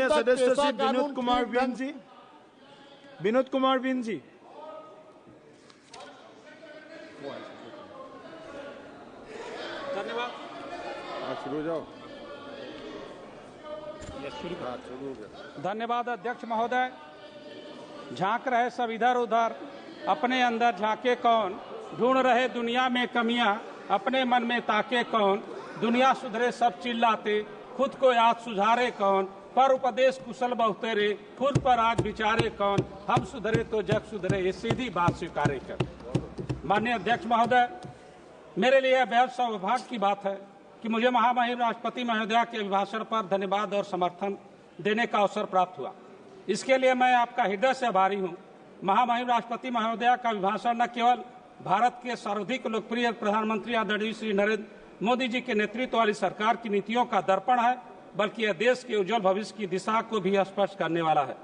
अन्य सदस्य श्री विनोद कुमार बिन जी। विनोद कुमार बिन जी, धन्यवाद। शुरू जाओ। धन्यवाद अध्यक्ष महोदय। झांक रहे सब इधर उधर, अपने अंदर झांके कौन, ढूंढ रहे दुनिया में कमियां, अपने मन में ताके कौन, दुनिया सुधरे सब चिल्लाते, खुद को आज सुधारे कौन, पर उपदेश कुशल बहुते रे, खुद पर आज विचारे कौन, हम सुधरे तो जग सुधरे, ये सीधी बात स्वीकारे कर। माननीय अध्यक्ष महोदय, मेरे लिए बेहद सौभाग्य की बात है कि मुझे महामहिम राष्ट्रपति महोदया के अभिभाषण पर धन्यवाद और समर्थन देने का अवसर प्राप्त हुआ। इसके लिए मैं आपका हृदय से आभारी हूँ। महामहिम राष्ट्रपति महोदया का अभिभाषण न केवल भारत के सर्वाधिक लोकप्रिय प्रधानमंत्री आदरणीय श्री नरेंद्र मोदी जी के नेतृत्व वाली सरकार की नीतियों का दर्पण है, बल्कि यह देश के उज्जवल भविष्य की दिशा को भी स्पष्ट करने वाला है।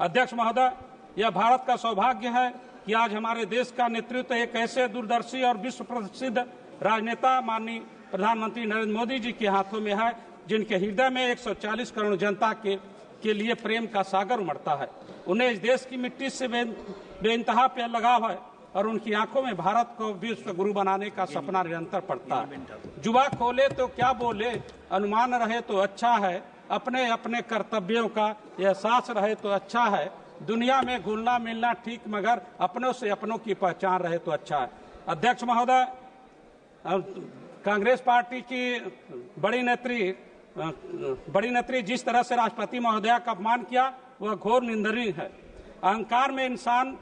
अध्यक्ष महोदय, यह भारत का सौभाग्य है कि आज हमारे देश का नेतृत्व एक ऐसे दूरदर्शी और विश्व प्रसिद्ध राजनेता माननीय प्रधानमंत्री नरेंद्र मोदी जी के हाथों में है, जिनके हृदय में 140 करोड़ जनता के लिए प्रेम का सागर उमड़ता है। उन्हें इस देश की मिट्टी से बेइंतहा प्यार लगाव है और उनकी आंखों में भारत को विश्व गुरु बनाने का सपना निरंतर पड़ता है। जुबा खोले तो क्या बोले, अनुमान रहे तो अच्छा है, अपने अपने कर्तव्यों का एहसास रहे तो अच्छा है, दुनिया में घुलना मिलना ठीक मगर अपनों से अपनों की पहचान रहे तो अच्छा है। अध्यक्ष महोदय, कांग्रेस पार्टी की बड़ी नेत्री जिस तरह से राष्ट्रपति महोदया का अपमान किया वह घोर निंदनीय है। अहंकार में इंसान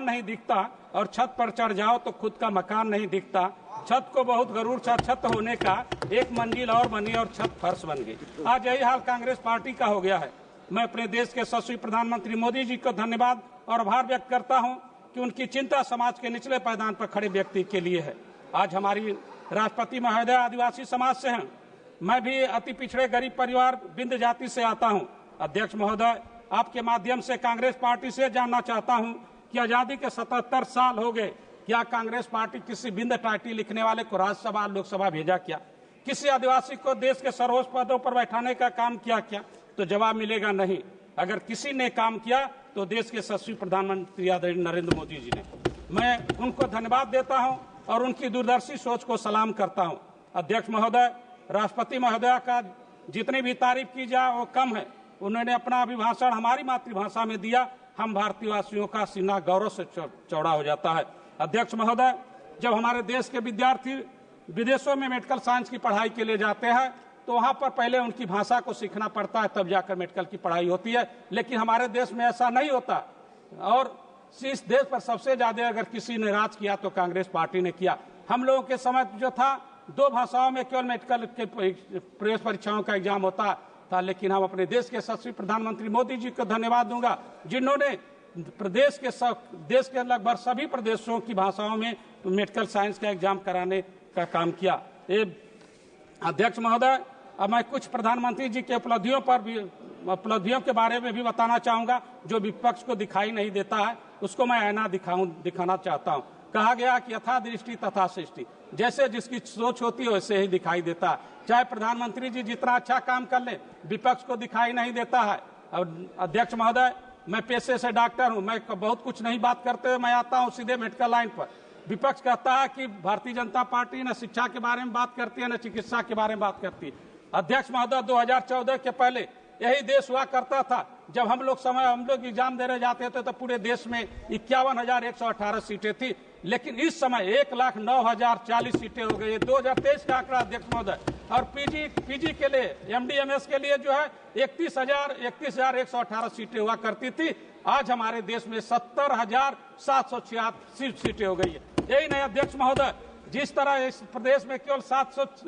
नहीं दिखता और छत पर चढ़ जाओ तो खुद का मकान नहीं दिखता। छत को बहुत गरूर था, छत होने का एक मंजिल और बनी और छत फर्श बन गई। आज यही हाल कांग्रेस पार्टी का हो गया है। मैं अपने देश के यशस्वी प्रधानमंत्री मोदी जी को धन्यवाद और आभार व्यक्त करता हूं कि उनकी चिंता समाज के निचले पायदान पर खड़े व्यक्ति के लिए है। आज हमारी राष्ट्रपति महोदय आदिवासी समाज से हैं। मैं भी अति पिछड़े गरीब परिवार बिंद जाति से आता हूं। अध्यक्ष महोदय, आपके माध्यम से कांग्रेस पार्टी से जानना चाहता हूं कि आजादी के 77 साल हो गए, क्या कांग्रेस पार्टी किसी बिंद टाइटल लिखने वाले को राज्यसभा लोकसभा भेजा क्या? किसी आदिवासी को देश के सर्वोच्च पदों पर बैठाने का काम किया क्या? तो जवाब मिलेगा नहीं। अगर किसी ने काम किया तो देश के यशस्वी प्रधानमंत्री आदरणीय नरेंद्र मोदी जी ने। मैं उनको धन्यवाद देता हूं और उनकी दूरदर्शी सोच को सलाम करता हूं। अध्यक्ष महोदय, राष्ट्रपति महोदया का जितनी भी तारीफ की जाए वो कम है। उन्होंने अपना अभिभाषण हमारी मातृभाषा में दिया, हम भारतीयवासियों का सीना गौरव से चौड़ा हो जाता है। अध्यक्ष महोदय, जब हमारे देश के विद्यार्थी विदेशों में मेडिकल साइंस की पढ़ाई के लिए जाते हैं तो वहां पर पहले उनकी भाषा को सीखना पड़ता है, तब जाकर मेडिकल की पढ़ाई होती है। लेकिन हमारे देश में ऐसा नहीं होता और इस देश पर सबसे ज्यादा अगर किसी ने राज किया तो कांग्रेस पार्टी ने किया। हम लोगों के समय जो था 2 भाषाओं में केवल मेडिकल के प्रवेश परीक्षाओं का एग्जाम होता था, लेकिन हम अपने देश के यशस्वी प्रधानमंत्री मोदी जी को धन्यवाद दूंगा जिन्होंने देश के लगभग सभी प्रदेशों की भाषाओं में मेडिकल साइंस का एग्जाम कराने का काम किया। अध्यक्ष महोदय, अब मैं कुछ प्रधानमंत्री जी के उपलब्धियों के बारे में भी बताना चाहूंगा जो विपक्ष को दिखाई नहीं देता है, उसको मैं आईना दिखाना चाहता हूं। कहा गया कि यथा दृष्टि तथा सृष्टि, जैसे जिसकी सोच होती है वैसे ही दिखाई देता है। चाहे प्रधानमंत्री जी जितना अच्छा काम कर ले, विपक्ष को दिखाई नहीं देता है। और अध्यक्ष महोदय, मैं पेशे से डॉक्टर हूं, मैं बहुत कुछ नहीं बात करते हुए मैं आता हूं सीधे मेडिकल लाइन पर। विपक्ष कहता है कि भारतीय जनता पार्टी न शिक्षा के बारे में बात करती है न चिकित्सा के बारे में बात करती है। अध्यक्ष महोदय, 2014 के पहले यही देश हुआ करता था। जब हम लोग एग्जाम देने जाते थे तो पूरे देश में 51,118 सीटें थी, लेकिन इस समय 1,09,040 सीटें हो गई है। 2023 का आंकड़ा अध्यक्ष महोदय। और पीजी के लिए, MD-MS के लिए जो है 31,118 सीटें हुआ करती थी। आज हमारे देश में 70,786 सीटें हो गई है। यही नहीं अध्यक्ष महोदय, जिस तरह इस प्रदेश में केवल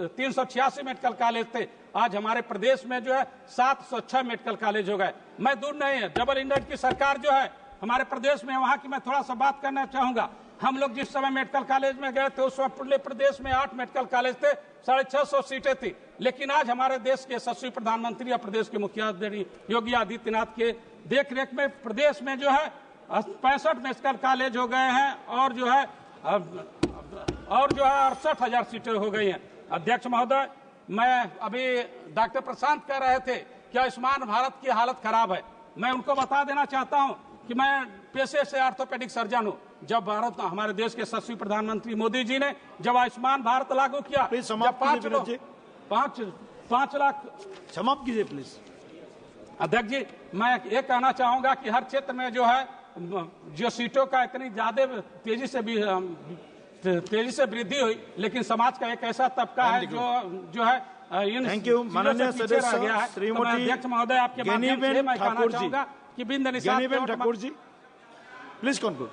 386 मेडिकल कॉलेज थे, आज हमारे प्रदेश में जो है 706 मेडिकल कॉलेज हो गए। मैं दूर नहीं है, डबल इंजन की सरकार जो है हमारे प्रदेश में, वहां की मैं थोड़ा सा बात करना चाहूंगा। हम लोग जिस समय मेडिकल कॉलेज में गए थे उस समय पूरे प्रदेश में 8 मेडिकल कॉलेज थे, 650 सीटें थी। लेकिन आज हमारे देश के यशस्वी प्रधानमंत्री और प्रदेश के मुख्यमंत्री योगी आदित्यनाथ के देख रेख में प्रदेश में जो है 65 मेडिकल कॉलेज हो गए हैं और जो है 68,000 सीटें हो गई हैं। अध्यक्ष महोदय, मैं अभी डॉक्टर प्रशांत कह रहे थे कि आयुष्मान भारत की हालत खराब है। मैं उनको बता देना चाहता हूं कि मैं पेशे से ऑर्थोपेडिक सर्जन हूं। जब भारत हमारे देश के यशस्वी प्रधानमंत्री मोदी जी ने जब आयुष्मान भारत लागू किया, प्लीज जब समाप्त कीजिए विनोद जी। 5 लाख समाप्त कीजिए प्लीज। अध्यक्ष जी, मैं ये कहना चाहूंगा कि हर क्षेत्र में जो है जो सीटों का इतनी ज्यादा तेजी से वृद्धि हुई, लेकिन समाज का एक ऐसा तबका है जो है इन थैंक यू माननीय सदस्य श्रीमती अध्यक्ष महोदय, आपके माध्यम से मैं कहना चाहूंगा कि बिंद निशान ठाकुर जी प्लीज कंक्लूड।